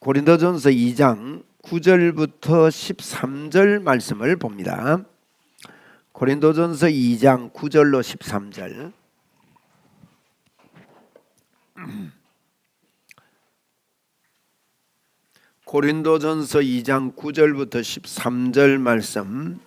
고린도전서 2장 9절부터 13절 말씀을 봅니다. 고린도전서 2장 9절로 13절. 고린도전서 2장 9절부터 13절 말씀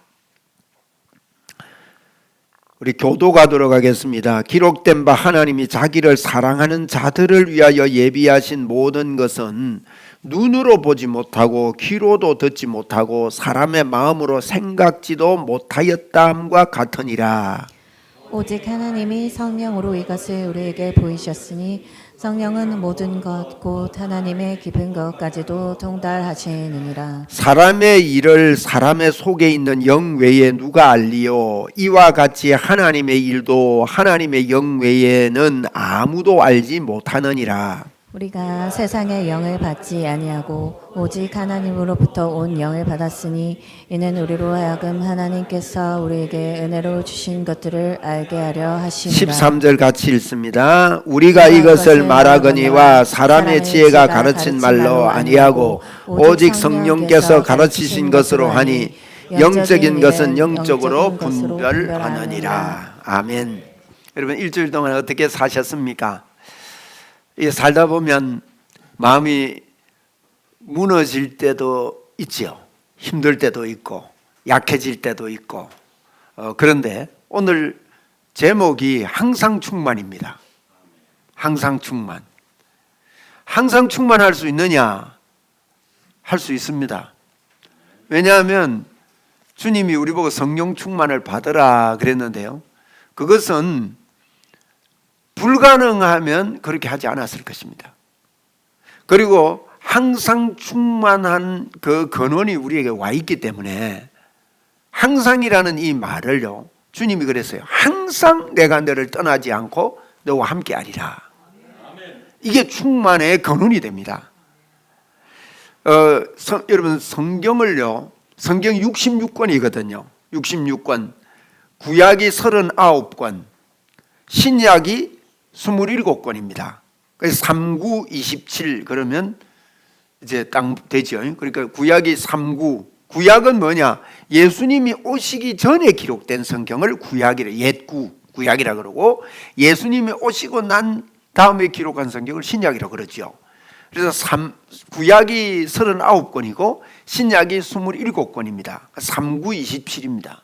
우리 교도가도록 하겠습니다. 기록된 바 하나님이 자기를 사랑하는 자들을 위하여 예비하신 모든 것은 눈으로 보지 못하고 귀로도 듣지 못하고 사람의 마음으로 생각지도 못하였다함과 같으니라. 오직 하나님이 성령으로 이것을 우리에게 보이셨으니 성령은 모든 것 곧 하나님의 깊은 것까지도 통달하시느니라. 사람의 일을 사람의 속에 있는 영 외에 누가 알리요? 이와 같이 하나님의 일도 하나님의 영 외에는 아무도 알지 못하느니라. 우리가 세상의 영을 받지 아니하고 오직 하나님으로부터 온 영을 받았으니 이는 우리로 하여금 하나님께서 우리에게 은혜로 주신 것들을 알게 하려 하심이라. 13절 같이 읽습니다. 우리가 이것을 말하거니와 사람의 지혜가 가르친 말로 아니하고 오직 성령께서 가르치신 것으로 하니 영적인 것은 영적으로 분별하느니라. 아멘. 여러분 일주일 동안 어떻게 사셨습니까? 살다 보면 마음이 무너질 때도 있지요. 힘들 때도 있고 약해질 때도 있고 그런데 오늘 제목이 항상 충만입니다. 항상 충만. 항상 충만할 수 있느냐? 할 수 있습니다. 왜냐하면 주님이 우리 보고 성령 충만을 받으라 그랬는데요. 그것은 불가능하면 그렇게 하지 않았을 것입니다. 그리고 항상 충만한 그 근원이 우리에게 와 있기 때문에 항상이라는 이 말을요, 주님이 그랬어요. 항상 내가 너를 떠나지 않고 너와 함께 하리라. 이게 충만의 근원이 됩니다. 여러분 성경을요, 성경 66권이거든요. 66권. 구약이 39권, 신약이 27권입니다. 그래서 39, 27 그러면 이제 딱 되죠. 그러니까 구약이 39. 구약은 뭐냐? 예수님이 오시기 전에 기록된 성경을 구약이라, 구약이라 그러고 예수님이 오시고 난 다음에 기록한 성경을 신약이라고 그러죠. 그래서 구약이 39권이고 신약이 27권입니다. 39, 27입니다.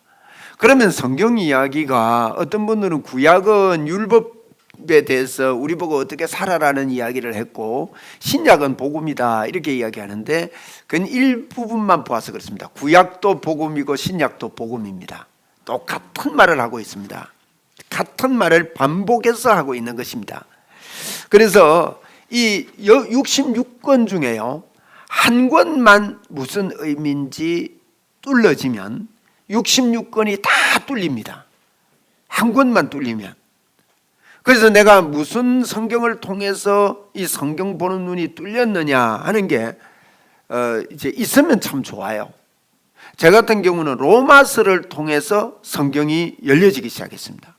그러면 성경 이야기가 어떤 분들은 구약은 율법에 대해서 우리 보고 어떻게 살아라는 이야기를 했고 신약은 복음이다 이렇게 이야기하는데 그건 일부분만 보아서 그렇습니다. 구약도 복음이고 신약도 복음입니다. 똑같은 말을 하고 있습니다. 같은 말을 반복해서 하고 있는 것입니다. 그래서 이 66권 중에요 한 권만 무슨 의미인지 뚫어지면 66권이 다 뚫립니다. 한 권만 뚫리면. 그래서 내가 무슨 성경을 통해서 이 성경 보는 눈이 뚫렸느냐 하는 게 이제 있으면 참 좋아요. 제 같은 경우는 로마서를 통해서 성경이 열려지기 시작했습니다.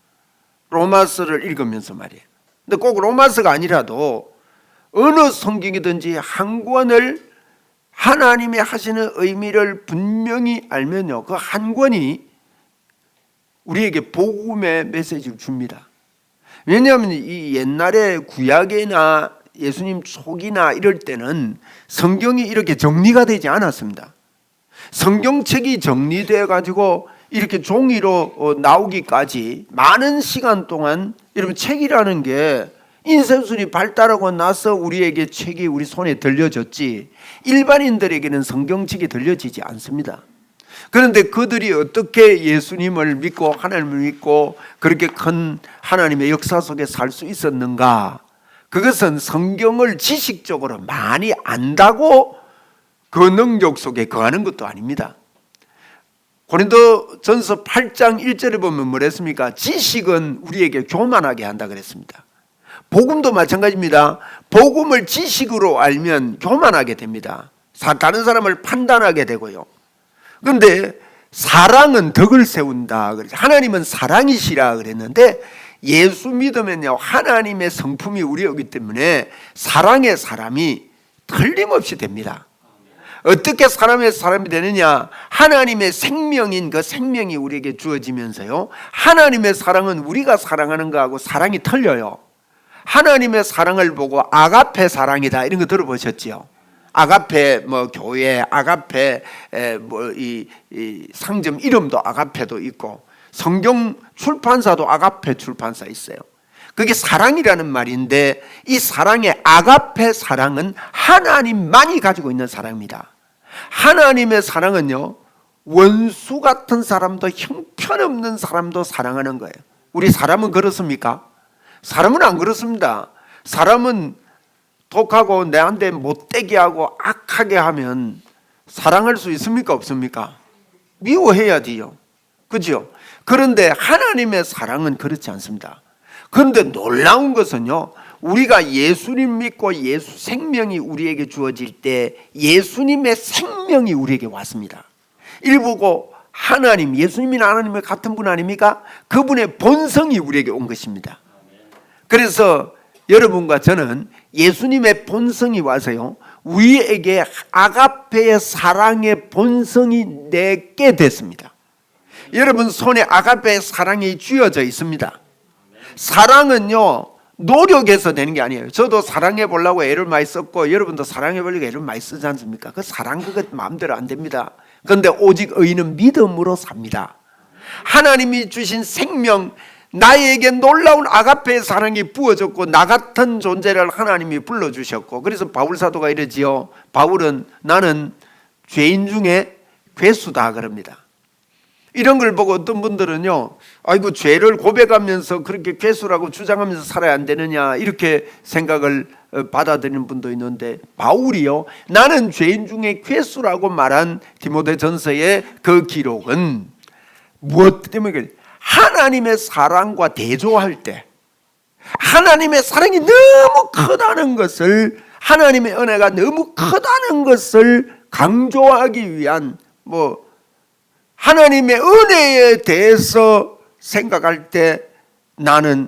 로마서를 읽으면서 말이에요. 근데 꼭 로마서가 아니라도 어느 성경이든지 한 권을 하나님이 하시는 의미를 분명히 알면요, 그 한 권이 우리에게 복음의 메시지를 줍니다. 왜냐하면 이 옛날에 구약이나 예수님 초기나 이럴 때는 성경이 이렇게 정리가 되지 않았습니다. 성경책이 정리되어 가지고 이렇게 종이로 나오기까지 많은 시간 동안 여러분 책이라는 게 인쇄술이 발달하고 나서 우리에게 책이 우리 손에 들려졌지 일반인들에게는 성경책이 들려지지 않습니다. 그런데 그들이 어떻게 예수님을 믿고 하나님을 믿고 그렇게 큰 하나님의 역사 속에 살 수 있었는가? 그것은 성경을 지식적으로 많이 안다고 그 능력 속에 거하는 것도 아닙니다. 고린도전서 8장 1절에 보면 뭐랬습니까? 지식은 우리에게 교만하게 한다 그랬습니다. 복음도 마찬가지입니다. 복음을 지식으로 알면 교만하게 됩니다. 다른 사람을 판단하게 되고요. 그런데 사랑은 덕을 세운다. 하나님은 사랑이시라 그랬는데 예수 믿으면요 하나님의 성품이 우리였기 때문에 사랑의 사람이 틀림없이 됩니다. 어떻게 사람이 되느냐? 하나님의 생명인 그 생명이 우리에게 주어지면서요, 하나님의 사랑은 우리가 사랑하는 거하고 사랑이 틀려요. 하나님의 사랑을 보고 아가페 사랑이다 이런 거 들어보셨지요? 아가페 뭐 교회 아가페 이 상점 이름도 아가페도 있고 성경 출판사도 아가페 출판사 있어요. 그게 사랑이라는 말인데 이 사랑의 아가페 사랑은 하나님만이 가지고 있는 사랑입니다. 하나님의 사랑은요, 원수 같은 사람도 형편없는 사람도 사랑하는 거예요. 우리 사람은 그렇습니까? 사람은 안 그렇습니다. 사람은 독하고 내한테 못되게 하고 악하게 하면 사랑할 수 있습니까? 없습니까? 미워해야 돼요. 그죠? 그런데 하나님의 사랑은 그렇지 않습니다. 그런데 놀라운 것은요, 우리가 예수님 믿고 예수 생명이 우리에게 주어질 때 예수님의 생명이 우리에게 왔습니다. 일보고 하나님, 예수님이나 하나님의 같은 분 아닙니까? 그분의 본성이 우리에게 온 것입니다. 그래서 여러분과 저는 예수님의 본성이 와서요, 우리에게 아가페의 사랑의 본성이 내게 됐습니다. 여러분 손에 아가페의 사랑이 쥐어져 있습니다. 사랑은요, 노력해서 되는 게 아니에요. 저도 사랑해 보려고 애를 많이 썼고 여러분도 사랑해 보려고 애를 많이 쓰지 않습니까? 그 사랑 그것 마음대로 안 됩니다. 그런데 오직 의인은 믿음으로 삽니다. 하나님이 주신 생명, 나에게 놀라운 아가페의 사랑이 부어졌고 나 같은 존재를 하나님이 불러주셨고, 그래서 바울 사도가 이러지요. 바울은 나는 죄인 중에 괴수다 그럽니다. 이런 걸 보고 어떤 분들은요, 아이고 죄를 고백하면서 그렇게 괴수라고 주장하면서 살아야 안 되느냐 이렇게 생각을 받아들이는 분도 있는데, 바울이요, 나는 죄인 중에 괴수라고 말한 디모데전서의 그 기록은 무엇 때문에 하나님의 사랑과 대조할 때 하나님의 사랑이 너무 크다는 것을, 하나님의 은혜가 너무 크다는 것을 강조하기 위한 하나님의 은혜에 대해서 생각할 때 나는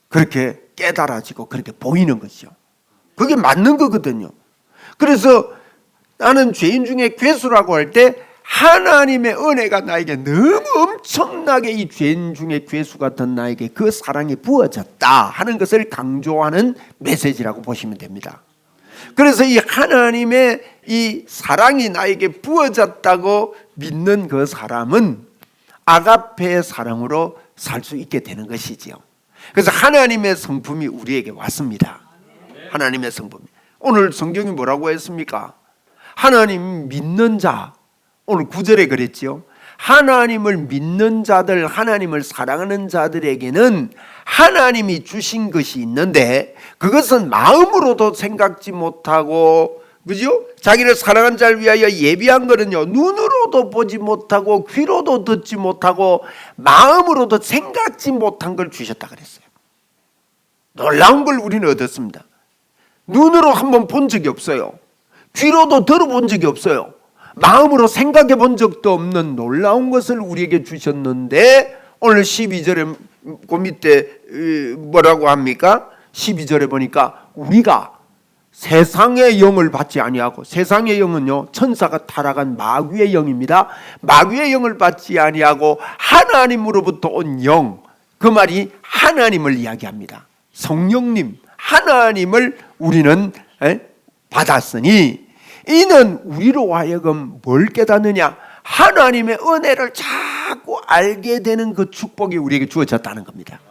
그렇게 깨달아지고 그렇게 보이는 것이요. 그게 맞는 거거든요. 그래서 나는 죄인 중에 괴수라고 할 때 하나님의 은혜가 나에게 너무 엄청나게 이 죄인 중에 괴수 같은 나에게 그 사랑이 부어졌다 하는 것을 강조하는 메시지라고 보시면 됩니다. 그래서 이 하나님의 이 사랑이 나에게 부어졌다고 믿는 그 사람은 아가페의 사랑으로 살 수 있게 되는 것이지요. 그래서 하나님의 성품이 우리에게 왔습니다. 하나님의 성품. 오늘 성경이 뭐라고 했습니까? 하나님 믿는 자, 오늘 9절에 그랬지요. 하나님을 믿는 자들, 하나님을 사랑하는 자들에게는 하나님이 주신 것이 있는데 그것은 마음으로도 생각지 못하고, 그죠? 자기를 사랑한 자를 위하여 예비한 거는요, 눈으로도 보지 못하고 귀로도 듣지 못하고 마음으로도 생각지 못한 걸 주셨다 그랬어요. 놀라운 걸 우리는 얻었습니다. 눈으로 한번 본 적이 없어요. 귀로도 들어본 적이 없어요. 마음으로 생각해 본 적도 없는 놀라운 것을 우리에게 주셨는데, 오늘 12절에 그 밑에 뭐라고 합니까? 12절에 보니까 우리가 세상의 영을 받지 아니하고, 세상의 영은요 천사가 타락한 마귀의 영입니다. 마귀의 영을 받지 아니하고 하나님으로부터 온 영, 그 말이 하나님을 이야기합니다. 성령님, 하나님을 우리는 받았으니 이는 우리로 하여금 뭘 깨닫느냐? 하나님의 은혜를 자꾸 알게 되는 그 축복이 우리에게 주어졌다는 겁니다.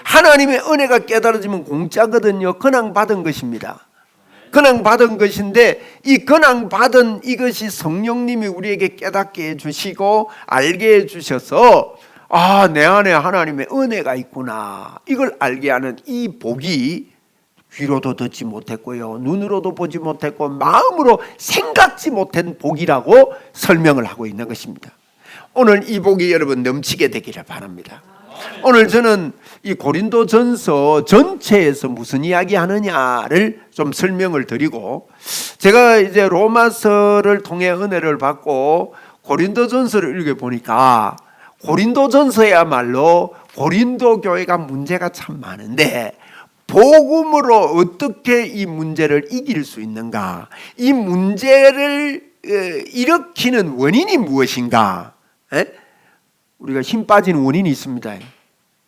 하나님의 은혜가 깨달아지면 공짜거든요. 근황 받은 것입니다. 근황 받은 것인데 이 근황 받은 이것이 성령님이 우리에게 깨닫게 해주시고 알게 해주셔서, 아, 내 안에 하나님의 은혜가 있구나, 이걸 알게 하는 이 복이 귀로도 듣지 못했고요, 눈으로도 보지 못했고 마음으로 생각지 못한 복이라고 설명을 하고 있는 것입니다. 오늘 이 복이 여러분 넘치게 되기를 바랍니다. 오늘 저는 이 고린도전서 전체에서 무슨 이야기 하느냐를 좀 설명을 드리고, 제가 이제 로마서를 통해 은혜를 받고 고린도전서를 읽어보니까 고린도전서야말로 고린도 교회가 문제가 참 많은데 복음으로 어떻게 이 문제를 이길 수 있는가? 이 문제를 일으키는 원인이 무엇인가? 우리가 힘 빠지는 원인이 있습니다.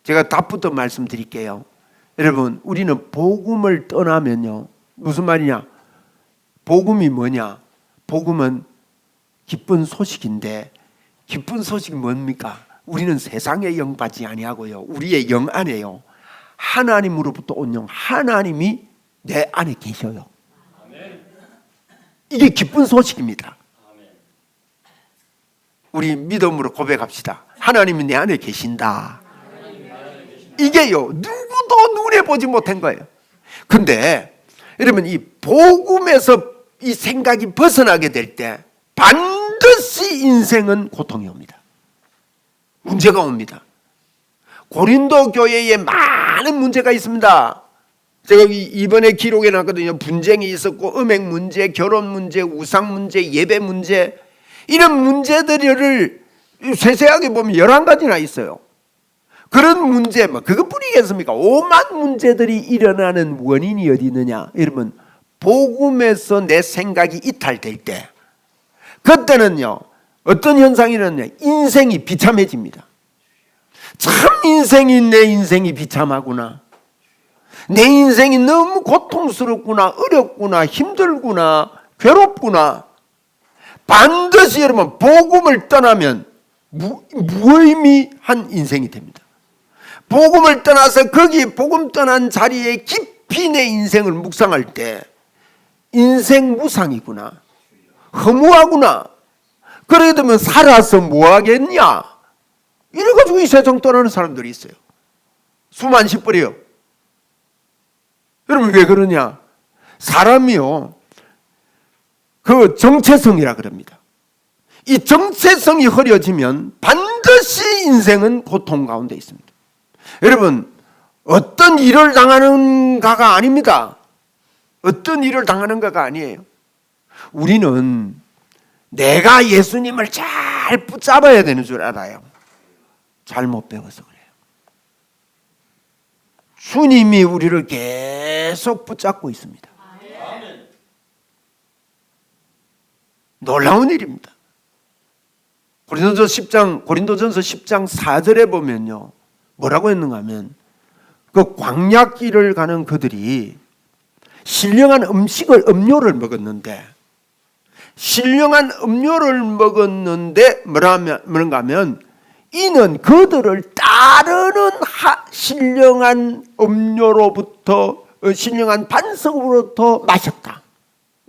제가 답부터 말씀드릴게요. 여러분, 우리는 복음을 떠나면요, 무슨 말이냐? 복음이 뭐냐? 복음은 기쁜 소식인데, 기쁜 소식이 뭡니까? 우리는 세상의 영 받지 아니하고요, 우리의 영 안에요, 하나님으로부터 온 영, 하나님이 내 안에 계셔요. 이게 기쁜 소식입니다. 우리 믿음으로 고백합시다. 하나님이 내 안에 계신다. 이게요, 누구도 눈에 보지 못한 거예요. 근데 여러분, 이 복음에서 이 생각이 벗어나게 될 때 반드시 인생은 고통이 옵니다. 문제가 옵니다. 고린도 교회에 많은 문제가 있습니다. 제가 이번에 기록해 놨거든요. 분쟁이 있었고, 음행 문제, 결혼 문제, 우상 문제, 예배 문제, 이런 문제들을 세세하게 보면 11가지나 있어요. 그런 문제, 그것뿐이겠습니까? 오만 문제들이 일어나는 원인이 어디 있느냐? 여러분, 복음에서 내 생각이 이탈될 때, 그때는요, 어떤 현상이 일어나냐? 인생이 비참해집니다. 참 내 인생이 비참하구나. 내 인생이 너무 고통스럽구나, 어렵구나, 힘들구나, 괴롭구나. 반드시 여러분, 복음을 떠나면 무의미한 인생이 됩니다. 복음을 떠나서 거기 복음 떠난 자리에 깊이 내 인생을 묵상할 때 인생 무상이구나, 허무하구나. 그러게 되면 살아서 뭐 하겠냐, 이래가지고 이 세상 떠나는 사람들이 있어요. 수많이 뿌려요. 여러분, 왜 그러냐? 사람이요, 그 정체성이라 그럽니다. 이 정체성이 흐려지면 반드시 인생은 고통 가운데 있습니다. 여러분, 어떤 일을 당하는가가 아닙니다. 어떤 일을 당하는가가 아니에요. 우리는 내가 예수님을 잘 붙잡아야 되는 줄 알아요. 잘못 배워서 그래요. 주님이 우리를 계속 붙잡고 있습니다. 놀라운 일입니다. 고린도전서 10장 4절에 보면요, 뭐라고 했는가 하면, 그 광야길을 가는 그들이 신령한 음료를 먹었는데, 뭐런가 하면 이는 그들을 따르는 신령한 음료로부터, 신령한 반석으로부터 마셨다.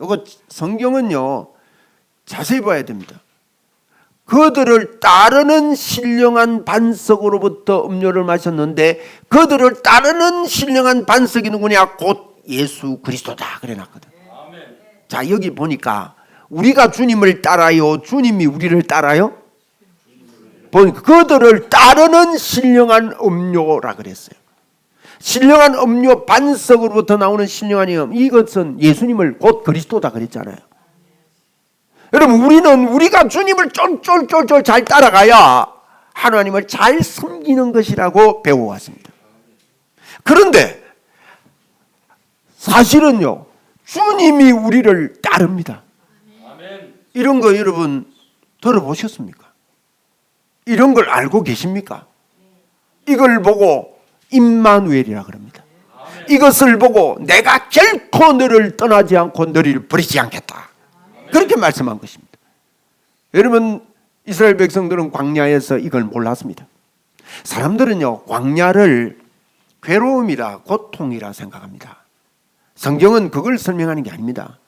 이거 성경은요, 자세히 봐야 됩니다. 그들을 따르는 신령한 반석으로부터 음료를 마셨는데, 그들을 따르는 신령한 반석이 누구냐? 곧 예수 그리스도다 그래 놨거든. 자, 여기 보니까 우리가 주님을 따라요, 주님이 우리를 따라요? 보니까 그들을 따르는 신령한 음료라 그랬어요. 신령한 음료, 반석으로부터 나오는 신령한 음, 이것은 예수님을 곧 그리스도다 그랬잖아요. 여러분, 우리가 주님을 쫄쫄쫄쫄 잘 따라가야 하나님을 잘 섬기는 것이라고 배워왔습니다. 그런데 사실은요, 주님이 우리를 따릅니다. 이런 거 여러분 들어보셨습니까? 이런 걸 알고 계십니까? 이걸 보고 임마누엘이라 그럽니다. 이것을 보고 내가 결코 너를 떠나지 않고 너를 버리지 않겠다, 그렇게 말씀한 것입니다. 여러분, 이스라엘 백성들은 광야에서 이걸 몰랐습니다. 사람들은요, 광야를 괴로움이라 고통이라 생각합니다. 성경은 그걸 설명하는 게 아닙니다.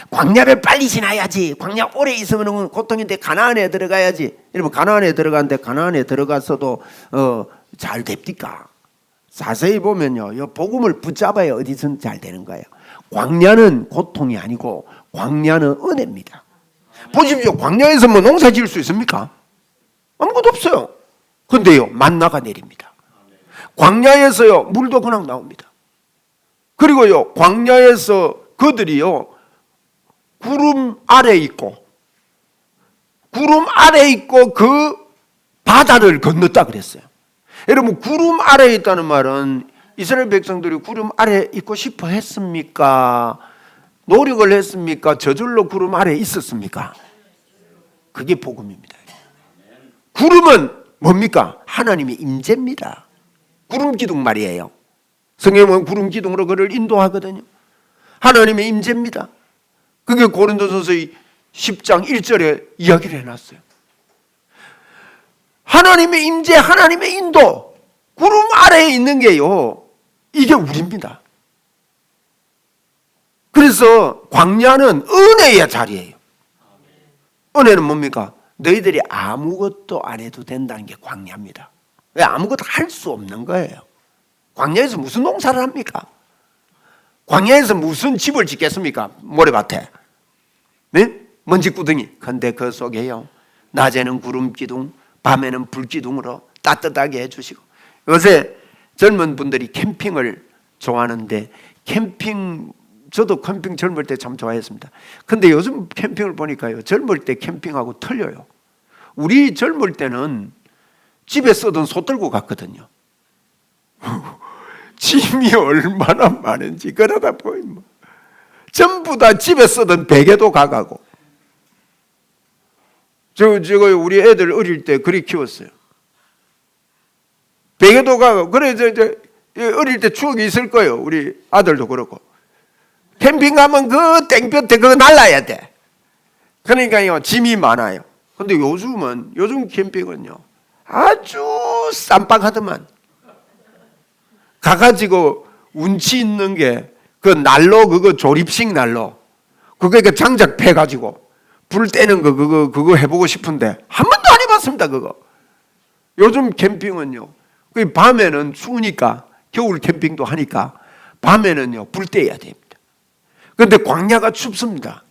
광야를 빨리 지나야지, 광야 오래 있으면 고통인데 가나안에 들어가야지. 여러분, 가나안에 들어가는데 가나안에 들어가서도 잘 됩니까? 자세히 보면요, 복음을 붙잡아야 어디든 잘 되는 거예요. 광야는 고통이 아니고 광야는 은혜입니다. 보십시오, 광야에서 뭐 농사 지을 수 있습니까? 아무것도 없어요. 근데요, 만나가 내립니다. 광야에서요, 물도 그냥 나옵니다. 그리고요, 광야에서 그들이요, 구름 아래 있고 그 바다를 건넜다 그랬어요. 여러분, 구름 아래에 있다는 말은 이스라엘 백성들이 구름 아래 있고 싶어 했습니까? 노력을 했습니까? 저절로 구름 아래 있었습니까? 그게 복음입니다. 구름은 뭡니까? 하나님의 임재입니다. 구름 기둥 말이에요. 성경은 구름 기둥으로 그를 인도하거든요. 하나님의 임재입니다. 그게 고린도전서의 10장 1절에 이야기를 해놨어요. 하나님의 임재, 하나님의 인도, 구름 아래에 있는 게요, 이게 우리입니다. 그래서 광야는 은혜의 자리예요. 은혜는 뭡니까? 너희들이 아무것도 안 해도 된다는 게 광야입니다. 왜? 아무것도 할 수 없는 거예요. 광야에서 무슨 농사를 합니까? 광야에서 무슨 집을 짓겠습니까? 모래밭에. 네? 먼지구덩이. 근데 그 속에요, 낮에는 구름 기둥, 밤에는 불 기둥으로 따뜻하게 해주시고. 요새 젊은 분들이 캠핑을 좋아하는데, 저도 캠핑 젊을 때 참 좋아했습니다. 근데 요즘 캠핑을 보니까요, 젊을 때 캠핑하고 틀려요. 우리 젊을 때는 집에 쓰던 소 들고 갔거든요. 짐이 얼마나 많은지. 그러다 보면 전부 다 집에 쓰던 베개도 가가고. 제가 우리 애들 어릴 때 그리 키웠어요. 베개도 가고. 그래 어릴 때 추억이 있을 거예요. 우리 아들도 그렇고. 캠핑 가면 그 땡볕에 그거 날라야 돼. 그러니까요, 짐이 많아요. 근데 요즘 캠핑은요, 아주 쌈박하더만. 가가지고 운치 있는 게 그 난로, 그거 조립식 난로, 그거 장작 패가지고 불 떼는 거 그거 해보고 싶은데 한 번도 안 해봤습니다. 그거. 요즘 캠핑은요, 그 밤에는 추우니까, 겨울 캠핑도 하니까 밤에는요 불 떼야 됩니다. 그런데 광야가 춥습니다.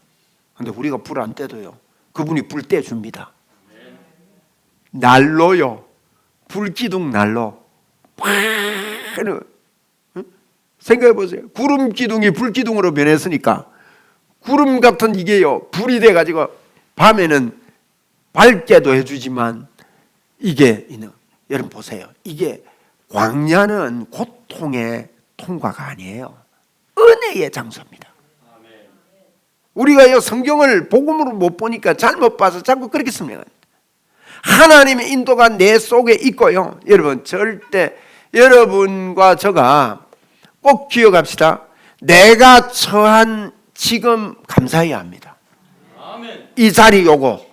근데 우리가 불 안 떼도요, 그분이 불 떼줍니다. 난로요, 불기둥 난로. 생각해 보세요. 구름 기둥이 불 기둥으로 변했으니까 구름 같은 이게요, 불이 돼가지고 밤에는 밝게도 해주지만, 이게 여러분 보세요. 이게 광야는 고통의 통과가 아니에요. 은혜의 장소입니다. 우리가 성경을 복음으로 못 보니까, 잘못 봐서 자꾸 그렇게 씁니다. 하나님의 인도가 내 속에 있고요. 여러분, 절대 여러분과 저가 꼭 기억합시다. 내가 처한 지금 감사해야 합니다. 이 자리 요거.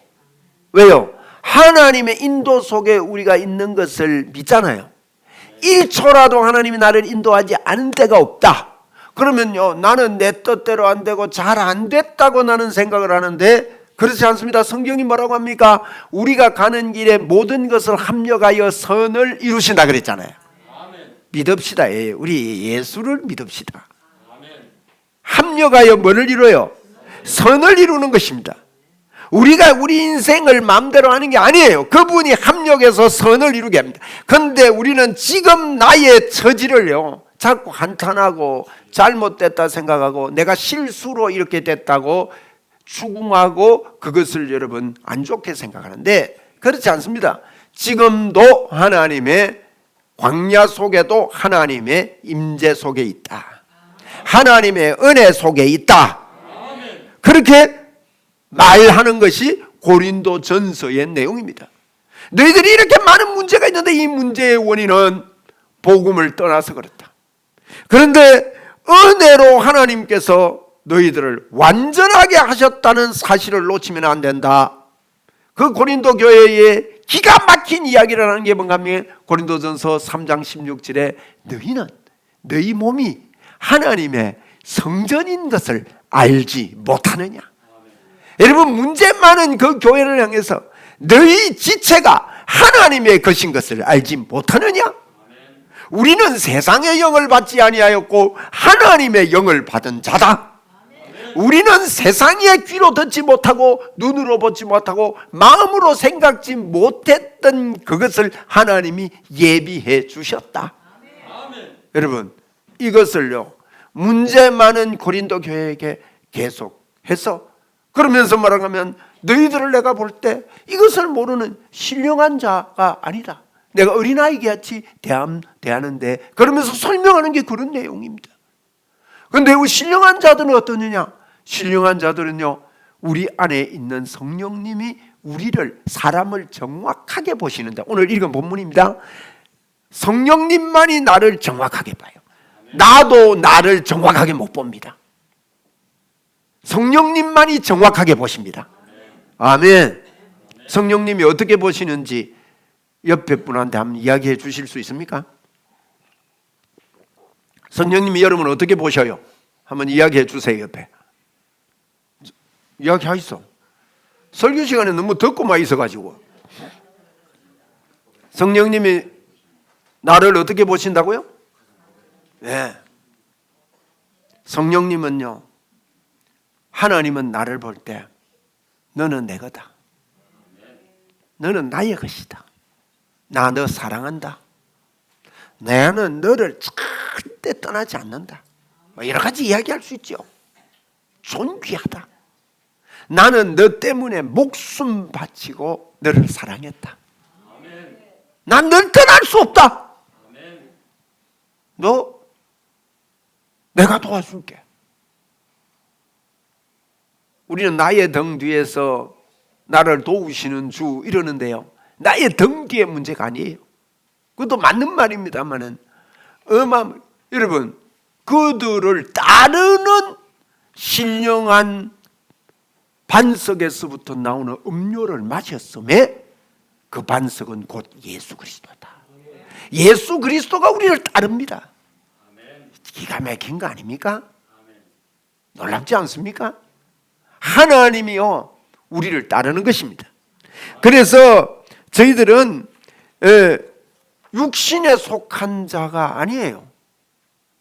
왜요? 하나님의 인도 속에 우리가 있는 것을 믿잖아요. 1초라도 하나님이 나를 인도하지 않은 때가 없다. 그러면요, 나는 내 뜻대로 안 되고 잘 안 됐다고 나는 생각을 하는데, 그렇지 않습니다. 성경이 뭐라고 합니까? 우리가 가는 길에 모든 것을 합력하여 선을 이루신다 그랬잖아요. 믿읍시다. 우리 예수를 믿읍시다. 합력하여 뭐를 이루어요? 선을 이루는 것입니다. 우리가 우리 인생을 마음대로 하는 게 아니에요. 그분이 합력해서 선을 이루게 합니다. 그런데 우리는 지금 나의 처지를요, 자꾸 한탄하고 잘못됐다 생각하고 내가 실수로 이렇게 됐다고 추궁하고 그것을 여러분 안 좋게 생각하는데, 그렇지 않습니다. 지금도 하나님의 광야 속에도 하나님의 임재 속에 있다. 하나님의 은혜 속에 있다. 그렇게 말하는 것이 고린도전서의 내용입니다. 너희들이 이렇게 많은 문제가 있는데 이 문제의 원인은 복음을 떠나서 그렇다. 그런데 은혜로 하나님께서 너희들을 완전하게 하셨다는 사실을 놓치면 안 된다. 그 고린도 교회의 기가 막힌 이야기를 하는 게 뭔가 하면, 고린도전서 3장 16절에 너희 몸이 하나님의 성전인 것을 알지 못하느냐. 여러분, 문제 많은 그 교회를 향해서 너희 지체가 하나님의 것인 것을 알지 못하느냐. 우리는 세상의 영을 받지 아니하였고 하나님의 영을 받은 자다. 우리는 세상의 귀로 듣지 못하고 눈으로 보지 못하고 마음으로 생각지 못했던 그것을 하나님이 예비해 주셨다. 여러분, 이것을요, 문제 많은 고린도 교회에게 계속해서, 그러면서 뭐라고 하면, 너희들을 내가 볼 때 이것을 모르는 신령한 자가 아니다. 내가 어린아이 같이 대하는데, 그러면서 설명하는 게 그런 내용입니다. 그런데 우리 신령한 자들은 어떠느냐? 신령한 자들은요, 우리 안에 있는 성령님이 우리를, 사람을 정확하게 보시는데, 오늘 읽은 본문입니다. 성령님만이 나를 정확하게 봐요. 나도 나를 정확하게 못 봅니다. 성령님만이 정확하게 보십니다. 아멘. 성령님이 어떻게 보시는지 옆에 분한테 한번 이야기해 주실 수 있습니까? 성령님이 여러분 어떻게 보셔요? 한번 이야기해 주세요. 옆에 이야기하시오. 설교 시간에 너무 듣고만 있어가지고. 성령님이 나를 어떻게 보신다고요? 네. 성령님은요, 하나님은 나를 볼 때 너는 내 거다, 너는 나의 것이다, 나 너 사랑한다, 나는 너를 절대 떠나지 않는다, 여러 가지 이야기할 수 있죠. 존귀하다, 나는 너 때문에 목숨 바치고 너를 사랑했다, 난 널 떠날 수 없다, 너 내가 도와줄게. 우리는 나의 등 뒤에서 나를 도우시는 주 이러는데요, 나의 등 뒤의 문제가 아니에요. 그것도 맞는 말입니다만은 여러분, 그들을 따르는 신령한 반석에서부터 나오는 음료를 마셨음에 그 반석은 곧 예수 그리스도다. 예수 그리스도가 우리를 따릅니다. 기가 막힌 거 아닙니까? 놀랍지 않습니까? 하나님이요, 우리를 따르는 것입니다. 그래서 저희들은 육신에 속한 자가 아니에요.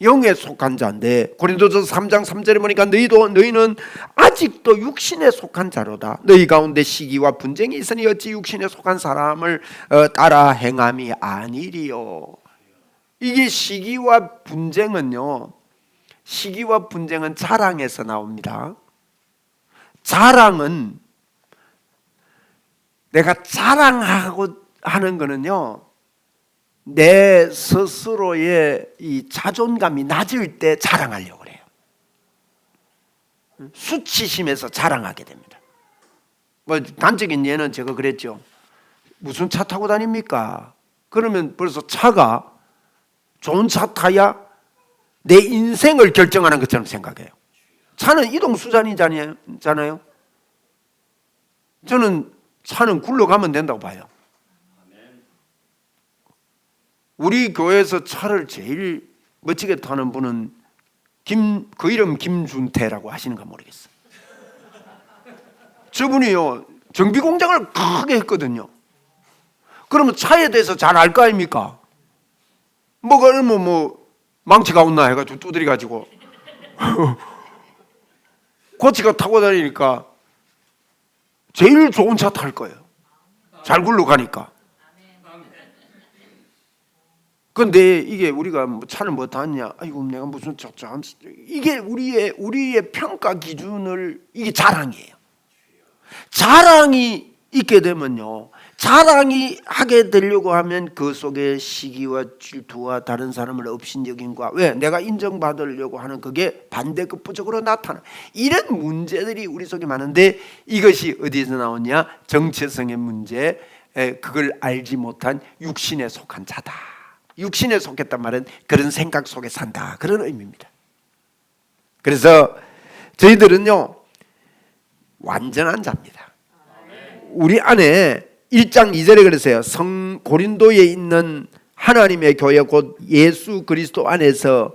영에 속한 자인데, 고린도전서 3장 3절에 보니까 너희는 아직도 육신에 속한 자로다. 너희 가운데 시기와 분쟁이 있으니 어찌 육신에 속한 사람을 따라 행함이 아니리요. 이게 시기와 분쟁은요, 시기와 분쟁은 자랑에서 나옵니다. 자랑은, 내가 자랑하고 하는 거는요, 내 스스로의 이 자존감이 낮을 때 자랑하려고 그래요. 수치심에서 자랑하게 됩니다. 뭐 단적인 예는 제가 그랬죠. 무슨 차 타고 다닙니까? 그러면 벌써 차가 좋은 차 타야 내 인생을 결정하는 것처럼 생각해요. 차는 이동수단이잖아요. 저는 차는 굴러가면 된다고 봐요. 우리 교회에서 차를 제일 멋지게 타는 분은 그 이름 김준태라고 하시는가 모르겠어요. 저분이요, 정비공장을 크게 했거든요. 그러면 차에 대해서 잘 알 거 아닙니까? 뭐가 망치가 없나 해가지고 두드려가지고 고치가 타고 다니니까 제일 좋은 차 탈 거예요. 잘 굴러가니까. 근데 이게 우리가 차를 뭐 탔냐, 아이고 내가 무슨 차, 이게 우리의 평가 기준을, 이게 자랑이에요. 자랑이 있게 되면요, 자랑이 하게 되려고 하면 그 속에 시기와 질투와 다른 사람을 업신여김과, 왜 내가 인정받으려고 하는 그게 반대급부적으로 나타나, 이런 문제들이 우리 속에 많은데, 이것이 어디서 나오냐? 정체성의 문제, 그걸 알지 못한 육신에 속한 자다. 육신에 속했단 말은 그런 생각 속에 산다, 그런 의미입니다. 그래서 저희들은요, 완전한 자입니다. 우리 안에 1장 2절에 그랬어요. 고린도에 있는 하나님의 교회 곧 예수 그리스도 안에서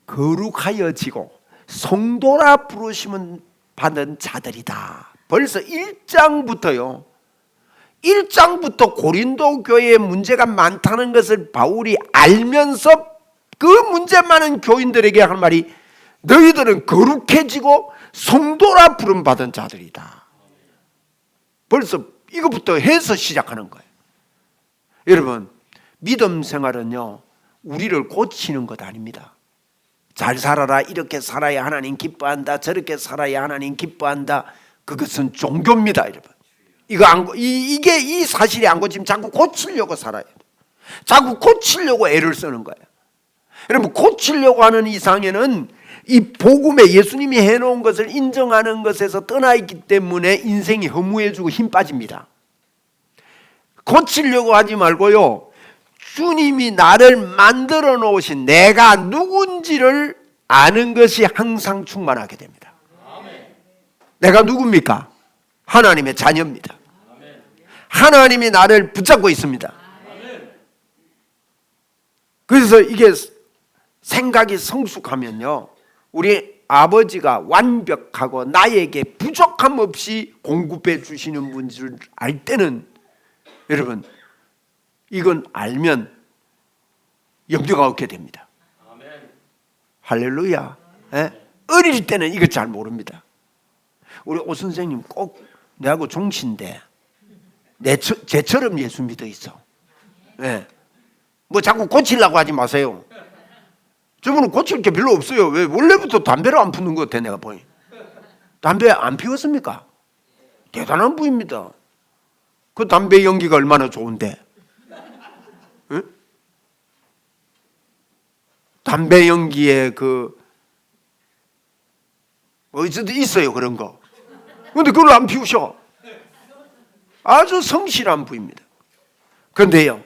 거룩하여지고 성도라 부르심은 받은 자들이다. 벌써 1장부터 고린도 교회에 문제가 많다는 것을 바울이 알면서 그 문제 많은 교인들에게 한 말이, 너희들은 거룩해지고 성도라 부름 받은 자들이다. 벌써 이것부터 해서 시작하는 거예요. 여러분, 믿음 생활은요, 우리를 고치는 것 아닙니다. 잘 살아라, 이렇게 살아야 하나님 기뻐한다, 저렇게 살아야 하나님 기뻐한다, 그것은 종교입니다. 여러분, 이게 이 사실이 안 고치면 자꾸 고치려고 살아요. 자꾸 고치려고 애를 쓰는 거예요. 여러분, 고치려고 하는 이상에는 이 복음에 예수님이 해놓은 것을 인정하는 것에서 떠나 있기 때문에 인생이 허무해지고 힘 빠집니다. 고치려고 하지 말고요, 주님이 나를 만들어 놓으신 내가 누군지를 아는 것이 항상 충만하게 됩니다. 내가 누굽니까? 하나님의 자녀입니다. 하나님이 나를 붙잡고 있습니다. 그래서 이게 생각이 성숙하면요, 우리 아버지가 완벽하고 나에게 부족함 없이 공급해 주시는 분을 알 때는, 여러분, 이건 알면 염려가 없게 됩니다. 할렐루야. 예? 어릴 때는 이거 잘 모릅니다. 우리 오 선생님 꼭 내하고 종신데 제처럼 예수 믿어 있어. 예. 뭐 자꾸 고치려고 하지 마세요. 저분은 고칠 게 별로 없어요. 왜? 원래부터 담배를 안 피는 것 같아, 내가 보니. 담배 안 피웠습니까? 대단한 분입니다. 그 담배 연기가 얼마나 좋은데. 응? 담배 연기에 어디서도 있어요, 그런 거. 근데 그걸 안 피우셔. 아주 성실한 분입니다. 근데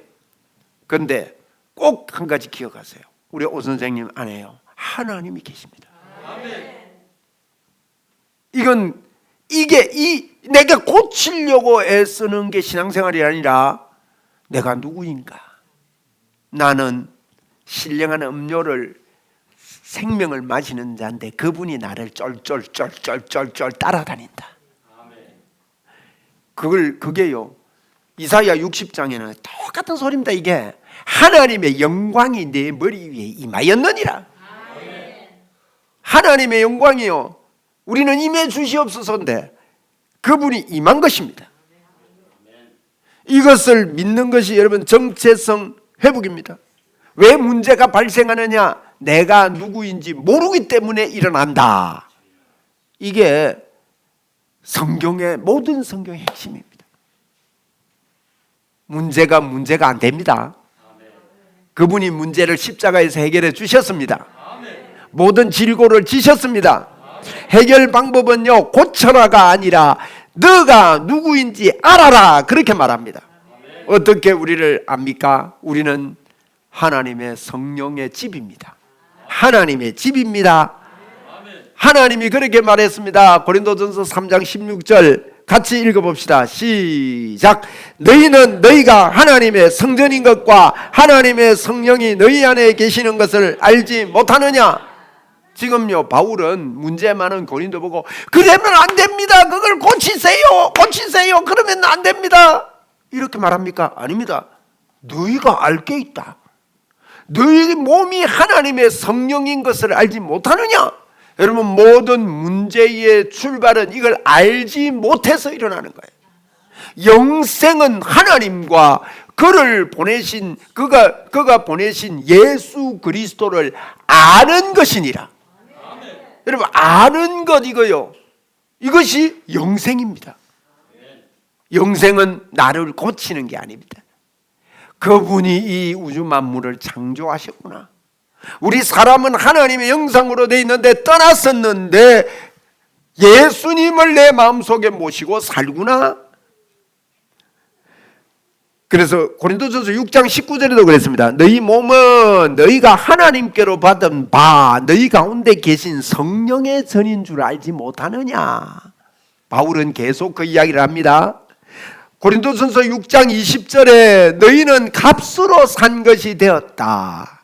꼭 한 가지 기억하세요. 우리 오 선생님 안에요, 하나님이 계십니다. 이게 내가 고치려고 애쓰는 게 신앙생활이 아니라, 내가 누구인가? 나는 신령한 음료를 생명을 마시는 자인데 그분이 나를 쫄쫄쫄쫄쫄쫄 따라다닌다. 그게요, 이사야 60장에는 똑같은 소리입니다. 이게 하나님의 영광이 내 머리 위에 임하였느니라. 하나님의 영광이요, 우리는 임해 주시옵소서인데 그분이 임한 것입니다. 이것을 믿는 것이 여러분 정체성 회복입니다. 왜 문제가 발생하느냐? 내가 누구인지 모르기 때문에 일어난다. 이게 모든 성경의 핵심입니다. 문제가 안 됩니다. 그분이 문제를 십자가에서 해결해 주셨습니다. 모든 질고를 지셨습니다. 해결 방법은요, 고쳐라가 아니라 너가 누구인지 알아라, 그렇게 말합니다. 어떻게 우리를 압니까? 우리는 하나님의 성령의 집입니다. 하나님의 집입니다. 하나님이 그렇게 말했습니다. 고린도전서 3장 16절 같이 읽어봅시다. 시작. 너희는 너희가 하나님의 성전인 것과 하나님의 성령이 너희 안에 계시는 것을 알지 못하느냐? 지금요, 바울은 문제 많은 고린도 보고 그러면 안 됩니다, 그걸 고치세요, 그러면 안 됩니다, 이렇게 말합니까? 아닙니다. 너희가 알 게 있다. 너희 몸이 하나님의 성령인 것을 알지 못하느냐? 여러분, 모든 문제의 출발은 이걸 알지 못해서 일어나는 거예요. 영생은 하나님과 그가 보내신 예수 그리스도를 아는 것이니라. 여러분, 아는 것, 이것이 영생입니다. 영생은 나를 고치는 게 아닙니다. 그분이 이 우주 만물을 창조하셨구나. 우리 사람은 하나님의 형상으로 되어 있는데 떠났었는데 예수님을 내 마음속에 모시고 살구나. 그래서 고린도전서 6장 19절에도 그랬습니다. 너희 몸은 너희가 하나님께로 받은 바 너희 가운데 계신 성령의 전인 줄 알지 못하느냐. 바울은 계속 그 이야기를 합니다. 고린도전서 6장 20절에 너희는 값으로 산 것이 되었다.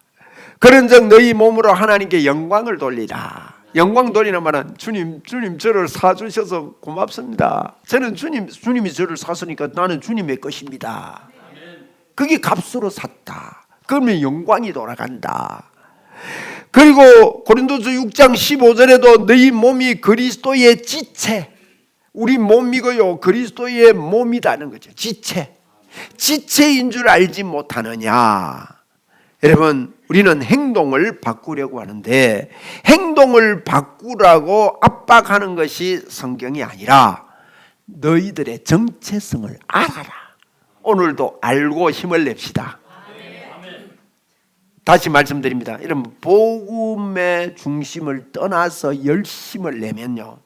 그런즉 너희 몸으로 하나님께 영광을 돌리라. 영광 돌리는 말은 주님 저를 사주셔서 고맙습니다. 저는 주님이 저를 샀으니까 나는 주님의 것입니다. 그게 값으로 샀다. 그러면 영광이 돌아간다. 그리고 고린도서 6장 15절에도 너희 몸이 그리스도의 지체, 우리 몸이고요, 그리스도의 몸이라는 거죠. 지체인 줄 알지 못하느냐. 여러분, 우리는 행동을 바꾸려고 하는데 행동을 바꾸라고 압박하는 것이 성경이 아니라 너희들의 정체성을 알아라. 오늘도 알고 힘을 냅시다. 다시 말씀드립니다. 여러분, 복음의 중심을 떠나서 열심을 내면요,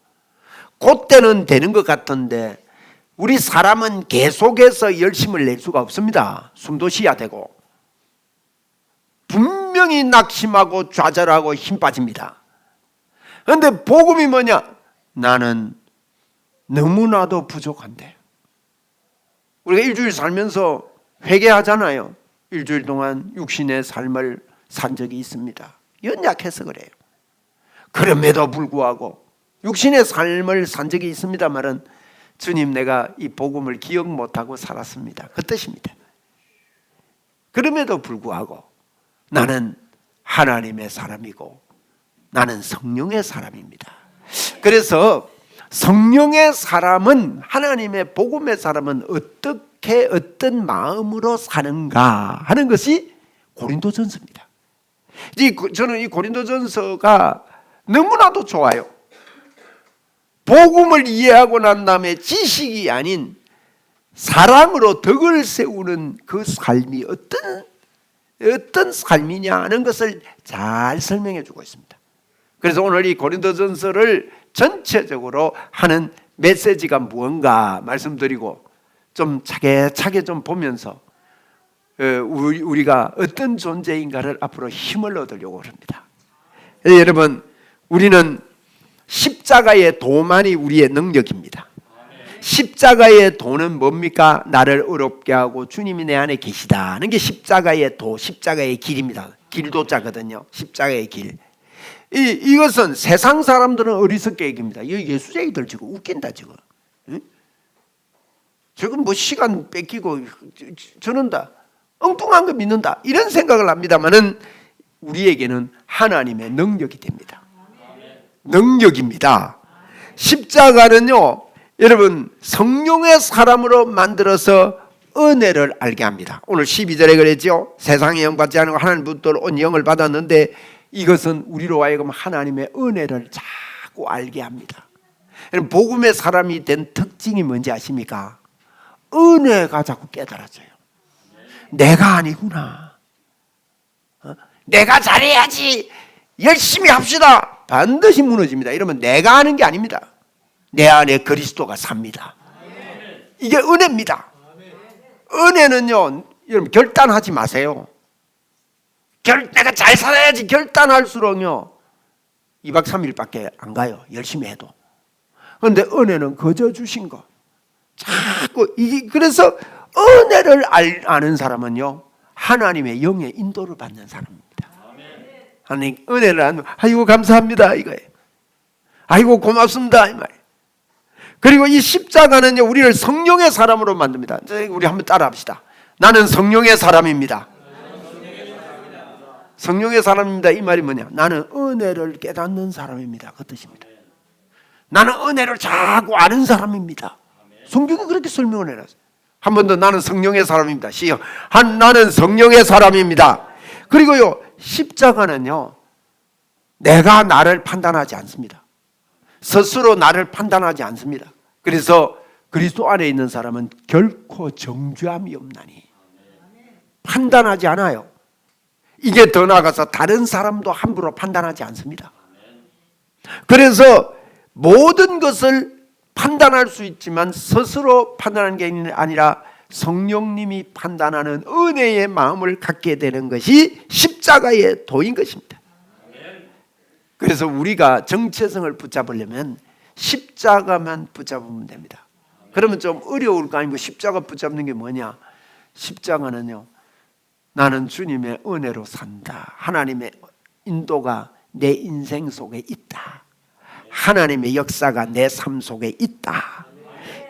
그때는 되는 것 같은데 우리 사람은 계속해서 열심을 낼 수가 없습니다. 숨도 쉬어야 되고 분명히 낙심하고 좌절하고 힘 빠집니다. 그런데 복음이 뭐냐? 나는 너무나도 부족한데. 우리가 일주일 살면서 회개하잖아요. 일주일 동안 육신의 삶을 산 적이 있습니다. 연약해서 그래요. 그럼에도 불구하고 육신의 삶을 산 적이 있습니다만은 주님, 내가 이 복음을 기억 못하고 살았습니다, 그 뜻입니다. 그럼에도 불구하고 나는 하나님의 사람이고 나는 성령의 사람입니다. 그래서 성령의 사람은, 하나님의 복음의 사람은 어떻게 어떤 마음으로 사는가 하는 것이 고린도전서입니다. 저는 이 고린도전서가 너무나도 좋아요. 복음을 이해하고 난 다음에 지식이 아닌 사랑으로 덕을 세우는 그 삶이 어떤 삶이냐 하는 것을 잘 설명해 주고 있습니다. 그래서 오늘 이 고린도전서를 전체적으로 하는 메시지가 무언가 말씀드리고 좀 차게 좀 보면서 우리가 어떤 존재인가를 앞으로 힘을 얻으려고 합니다. 여러분, 우리는 십자가의 도만이 우리의 능력입니다. 십자가의 도는 뭡니까? 나를 어렵게 하고 주님이 내 안에 계시다는 게 십자가의 도, 십자가의 길입니다. 길도자거든요. 십자가의 길. 이것은 세상 사람들은 어리석게 얘기합니다. 예수쟁이들 지금 웃긴다 지금. 지금 뭐 시간 뺏기고 저런다, 엉뚱한 거 믿는다, 이런 생각을 합니다만은 우리에게는 하나님의 능력이 됩니다. 능력입니다. 십자가는요, 여러분, 성령의 사람으로 만들어서 은혜를 알게 합니다. 오늘 12절에 그랬죠. 세상에 영 받지 않은 하나님부터 온 영을 받았는데 이것은 우리로 하여금 하나님의 은혜를 자꾸 알게 합니다. 여러분, 복음의 사람이 된 특징이 뭔지 아십니까? 은혜가 자꾸 깨달아져요. 내가 아니구나, 내가 잘해야지, 열심히 합시다, 반드시 무너집니다. 이러면 내가 하는 게 아닙니다. 내 안에 그리스도가 삽니다. 이게 은혜입니다. 은혜는요, 여러분, 결단하지 마세요. 내가 잘 살아야지 결단할수록요 2박 3일밖에 안 가요, 열심히 해도. 그런데 은혜는 거저 주신 거 자꾸 그래서 은혜를 아는 사람은요 하나님의 영의 인도를 받는 사람입니다. 하나님 은혜를 아는, 아이고 감사합니다 이거예요. 아이고 고맙습니다 이 말. 그리고 이 십자가는요 우리를 성령의 사람으로 만듭니다. 우리 한번 따라합시다. 나는 성령의 사람입니다. 성령의 사람입니다. 이 말이 뭐냐? 나는 은혜를 깨닫는 사람입니다, 그 뜻입니다. 나는 은혜를 자꾸 아는 사람입니다. 성경이 그렇게 설명을 해놨어요. 한 번 더, 나는 성령의 사람입니다. 시여, 나는 성령의 사람입니다. 그리고요 십자가는요 내가 나를 판단하지 않습니다. 스스로 나를 판단하지 않습니다. 그래서 그리스도 안에 있는 사람은 결코 정죄함이 없나니 판단하지 않아요. 이게 더 나아가서 다른 사람도 함부로 판단하지 않습니다. 그래서 모든 것을 판단할 수 있지만 스스로 판단하는 게 아니라 성령님이 판단하는 은혜의 마음을 갖게 되는 것이 십자가의 도인 것입니다. 그래서 우리가 정체성을 붙잡으려면 십자가만 붙잡으면 됩니다. 그러면 좀 어려울 거 아니고, 십자가 붙잡는 게 뭐냐? 십자가는요 나는 주님의 은혜로 산다, 하나님의 인도가 내 인생 속에 있다, 하나님의 역사가 내 삶 속에 있다,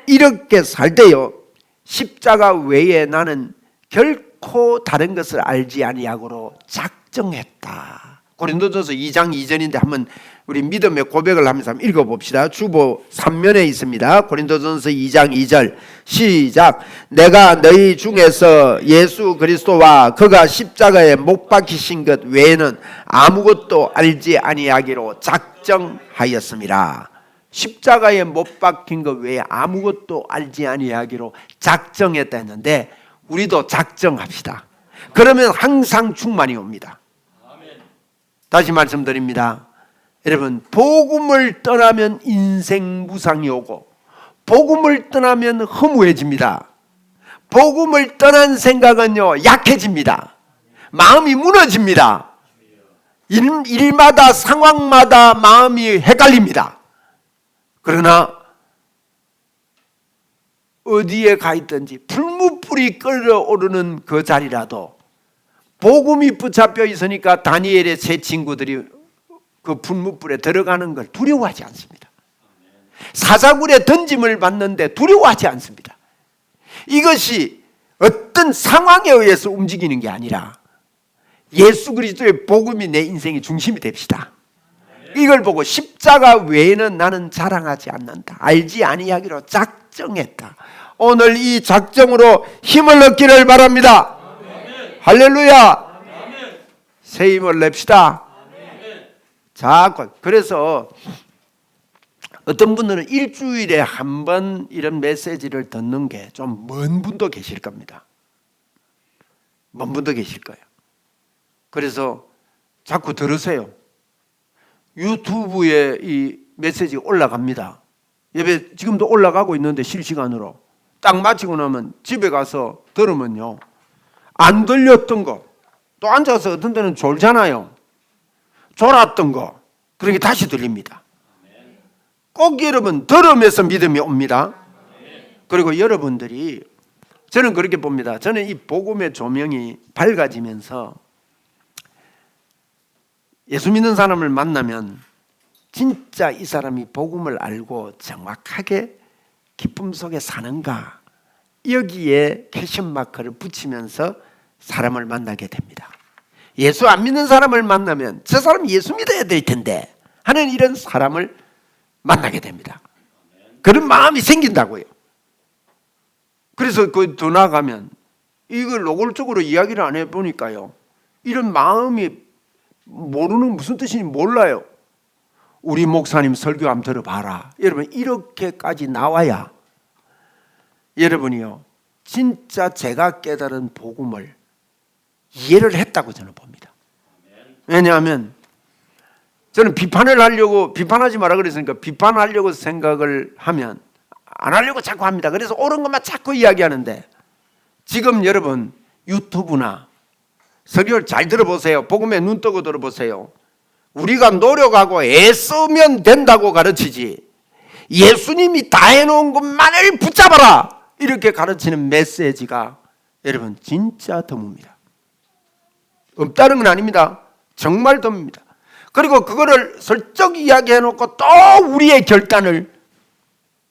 이렇게 살 때요 십자가 외에 나는 결코 다른 것을 알지 아니하고로 작정했다. 고린도전서 2장 2절인데 한번 우리 믿음의 고백을 하면서 한번 읽어봅시다. 주보 3면에 있습니다. 고린도전서 2장 2절 시작. 내가 너희 중에서 예수 그리스도와 그가 십자가에 못 박히신 것 외에는 아무것도 알지 아니하기로 작정하였습니다. 십자가에 못 박힌 것 외에 아무것도 알지 아니하기로 작정했다 했는데 우리도 작정합시다. 그러면 항상 충만이 옵니다. 다시 말씀드립니다. 여러분, 복음을 떠나면 인생 무상이 오고 복음을 떠나면 허무해집니다. 복음을 떠난 생각은요, 약해집니다. 마음이 무너집니다. 일마다 상황마다 마음이 헷갈립니다. 그러나 어디에 가 있든지 풀무불이 끓어오르는 그 자리라도 복음이 붙잡혀 있으니까 다니엘의 세 친구들이 그 풀무불에 들어가는 걸 두려워하지 않습니다. 사자굴에 던짐을 받는데 두려워하지 않습니다. 이것이 어떤 상황에 의해서 움직이는 게 아니라 예수 그리스도의 복음이 내 인생의 중심이 됩시다. 이걸 보고 십자가 외에는 나는 자랑하지 않는다. 알지 아니하기로 작정했다. 오늘 이 작정으로 힘을 얻기를 바랍니다. 할렐루야. 새 힘을 냅시다. 자, 그래서 어떤 분들은 일주일에 한 번 이런 메시지를 듣는 게 좀 먼 분도 계실 겁니다. 먼 분도 계실 거예요. 그래서 자꾸 들으세요. 유튜브에 이 메시지가 올라갑니다. 예배 지금도 올라가고 있는데 실시간으로 딱 마치고 나면 집에 가서 들으면요, 안 들렸던 거, 또 앉아서 어떤 때는 졸잖아요. 졸았던 거, 그러게 다시 들립니다. 꼭 여러분 들으면서 믿음이 옵니다. 그리고 여러분들이, 저는 그렇게 봅니다. 저는 이 복음의 조명이 밝아지면서 예수 믿는 사람을 만나면 진짜 이 사람이 복음을 알고 정확하게 기쁨 속에 사는가, 여기에 퀘션 마크를 붙이면서 사람을 만나게 됩니다. 예수 안 믿는 사람을 만나면 저 사람 예수 믿어야 될 텐데 하는 이런 사람을 만나게 됩니다. 그런 마음이 생긴다고요. 그래서 더 나아가면 이걸 노골적으로 이야기를 안 해보니까요, 이런 마음이 모르는 무슨 뜻인지 몰라요. 우리 목사님 설교 한번 들어봐라. 여러분, 이렇게까지 나와야 여러분이요, 진짜 제가 깨달은 복음을 이해를 했다고 저는 봅니다. 왜냐하면 저는 비판을 하려고, 비판하지 마라 그랬으니까 비판하려고 생각을 하면 안 하려고 자꾸 합니다. 그래서 옳은 것만 자꾸 이야기하는데, 지금 여러분 유튜브나 설교를 잘 들어보세요. 복음에 눈 뜨고 들어보세요. 우리가 노력하고 애쓰면 된다고 가르치지, 예수님이 다 해놓은 것만을 붙잡아라 이렇게 가르치는 메시지가 여러분 진짜 드뭅니다. 없다는 건 아닙니다. 정말 드뭅니다. 그리고 그거를 슬쩍 이야기해놓고 또 우리의 결단을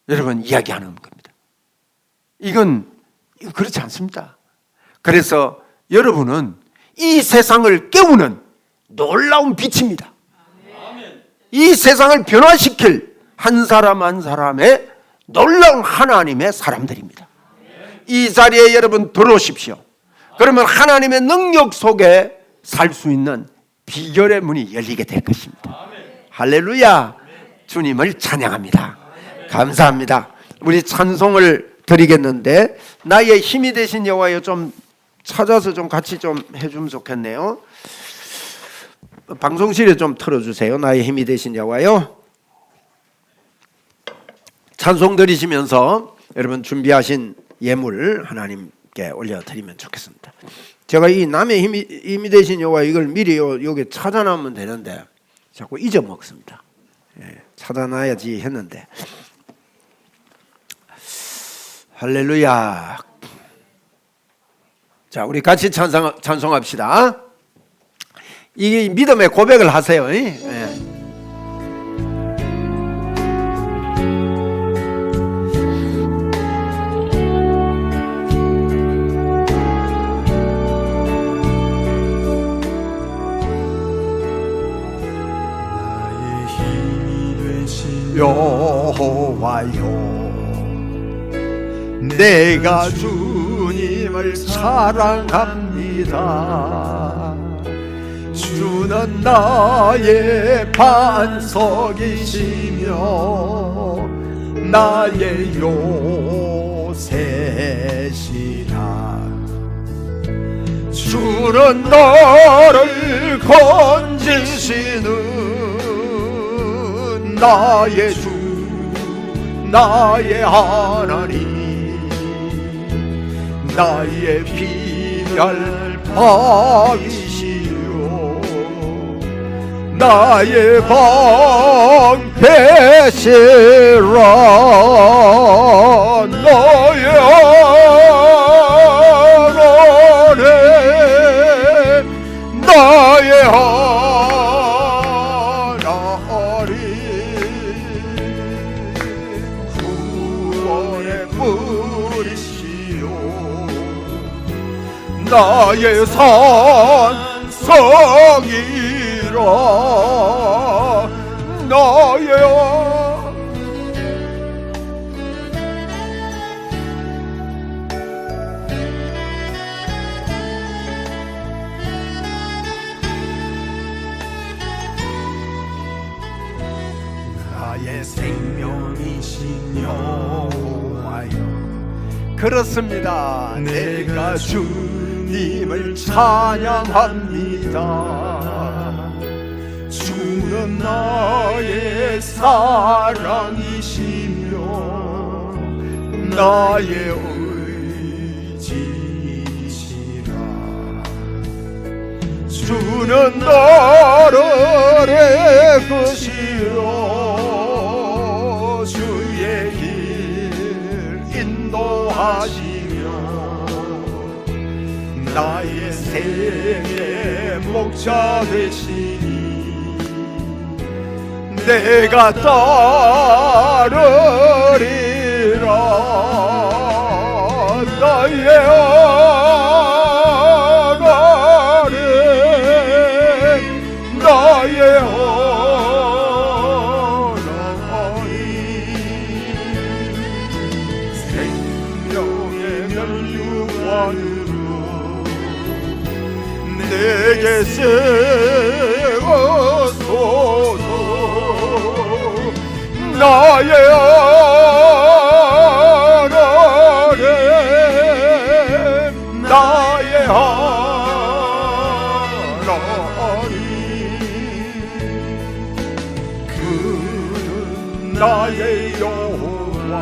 여러분 이야기하는 겁니다. 이건 그렇지 않습니다. 그래서 여러분은 이 세상을 깨우는 놀라운 빛입니다. 이 세상을 변화시킬 한 사람 한 사람의 놀라운 하나님의 사람들입니다. 이 자리에 여러분 들어오십시오. 그러면 하나님의 능력 속에 살 수 있는 비결의 문이 열리게 될 것입니다. 할렐루야. 주님을 찬양합니다. 감사합니다. 우리 찬송을 드리겠는데, 나의 힘이 되신 여호와여 좀 찾아서 좀 같이 좀 해주면 좋겠네요. 방송실에 좀 틀어주세요. 나의 힘이 되신 여호와여. 찬송 드리시면서 여러분 준비하신 예물 하나님께 올려드리면 좋겠습니다. 제가 이 남의 힘이 되신 여호와 이걸 미리 여기 찾아놔면 되는데 자꾸 잊어먹습니다. 찾아놔야지 했는데. 할렐루야. 자, 우리 같이 찬송합시다. 이 믿음의 고백을 하세요. 여호와여, 내가 주님을 사랑합니다. 주는 나의 반석이시며 나의 요새시라. 주는 너를 건져 진실은 나의 주 나의 하나님 나의 피할 바위시요 나의 방패시라 나의 하나님 나의 하나님 구원의 뿌리시요 나의 산성이라 나의 나의 생명이신 여호와여 그렇습니다. 내가 주님을 찬양합니다. 주는 나의 사랑이시며 나의 의지시라. 주는 나를 애쓰시어 주의 길 인도하시며 나의 생의 목자 되시니 내가 따르리라. 나의 하나님 나의 하나님 생명의 면류관으로 내게 세워소서. 나의 하나님 나의 하나님 그는 나의 여호와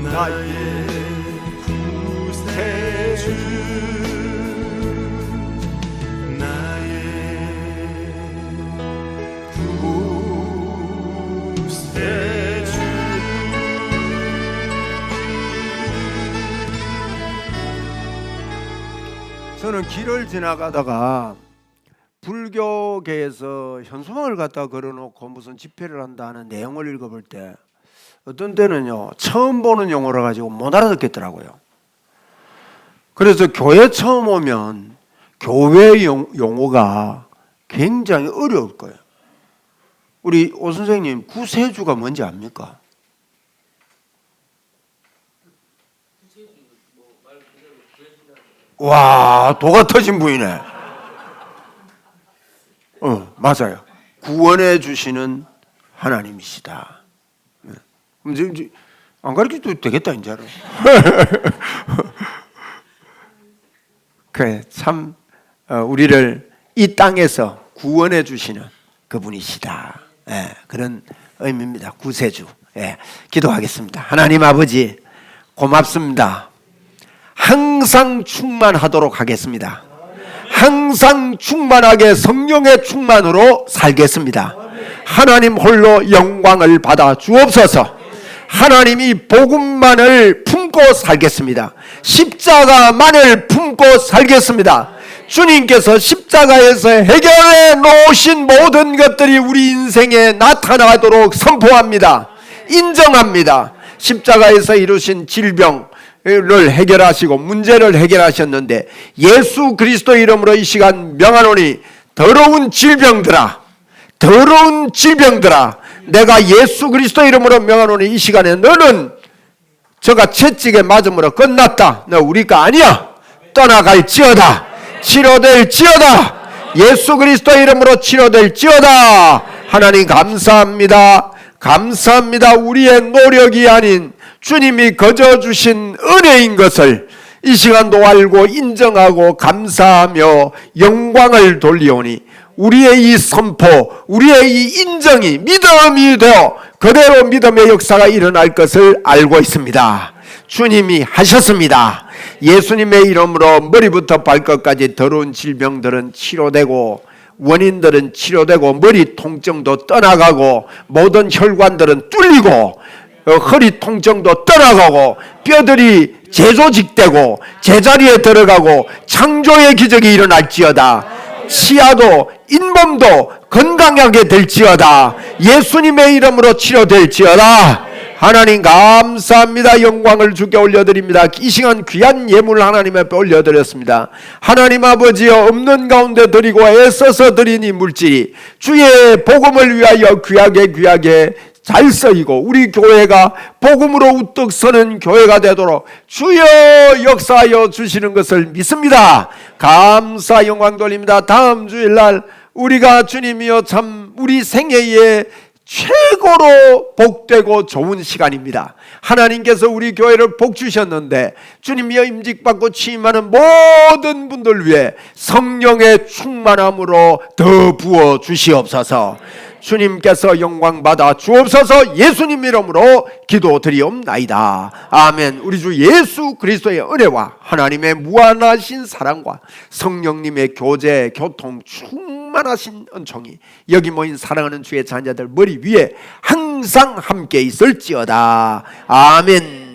나의 구세주 나의 구세주. 저는 길을 지나가다가 불교계에서 현수막을 갖다 걸어놓고 무슨 집회를 한다는 내용을 읽어볼 때 어떤 때는요 처음 보는 용어라 가지고 못 알아듣겠더라고요. 그래서 교회 처음 오면 교회 용어가 굉장히 어려울 거예요. 우리 오 선생님 구세주가 뭔지 압니까? 와, 도가 터진 분이네. 맞아요. 구원해 주시는 하나님이시다. 이제 안 가르쳐도 되겠다 이제는. 그래, 참 우리를 이 땅에서 구원해 주시는 그분이시다. 예, 그런 의미입니다. 구세주. 예, 기도하겠습니다. 하나님 아버지 고맙습니다. 항상 충만하도록 하겠습니다. 항상 충만하게 성령의 충만으로 살겠습니다. 하나님 홀로 영광을 받아 주옵소서. 하나님이 복음만을 품고 살겠습니다. 십자가만을 품고 살겠습니다. 주님께서 십자가에서 해결해 놓으신 모든 것들이 우리 인생에 나타나도록 선포합니다. 인정합니다. 십자가에서 이루신 질병을 해결하시고 문제를 해결하셨는데 예수 그리스도 이름으로 이 시간 명하노니 더러운 질병들아 내가 예수 그리스도 이름으로 명하노니 이 시간에 너는 저가 채찍에 맞음으로 끝났다. 너 우리가 아니야. 떠나갈지어다. 치료될지어다. 예수 그리스도 이름으로 치료될지어다. 하나님 감사합니다. 감사합니다. 우리의 노력이 아닌 주님이 거저 주신 은혜인 것을 이 시간도 알고 인정하고 감사하며 영광을 돌리오니 우리의 이 선포, 우리의 이 인정이 믿음이 되어 그대로 믿음의 역사가 일어날 것을 알고 있습니다. 주님이 하셨습니다. 예수님의 이름으로 머리부터 발끝까지 더러운 질병들은 치료되고 원인들은 치료되고 머리 통증도 떠나가고 모든 혈관들은 뚫리고 허리 통증도 떠나가고 뼈들이 재조직되고 제자리에 들어가고 창조의 기적이 일어날지어다. 치아도 잇몸도 건강하게 될지어다. 예수님의 이름으로 치료될지어다. 하나님 감사합니다. 영광을 주께 올려드립니다. 이 시간 귀한 예물 하나님 앞에 올려드렸습니다. 하나님 아버지여, 없는 가운데 드리고 애써서 드린 이 물질이 주의 복음을 위하여 귀하게 잘 쓰이고 우리 교회가 복음으로 우뚝 서는 교회가 되도록 주여 역사하여 주시는 것을 믿습니다. 감사 영광 돌립니다. 다음 주일날 우리가 주님이여 참 우리 생애에 최고로 복되고 좋은 시간입니다. 하나님께서 우리 교회를 복 주셨는데 주님이여 임직받고 취임하는 모든 분들 위해 성령의 충만함으로 더 부어 주시옵소서. 주님께서 영광 받아 주옵소서. 예수님 이름으로 기도드리옵나이다. 아멘. 우리 주 예수 그리스도의 은혜와 하나님의 무한하신 사랑과 성령님의 교제 교통 충만하신 은총이 여기 모인 사랑하는 주의 자녀들 머리 위에 항상 함께 있을지어다. 아멘.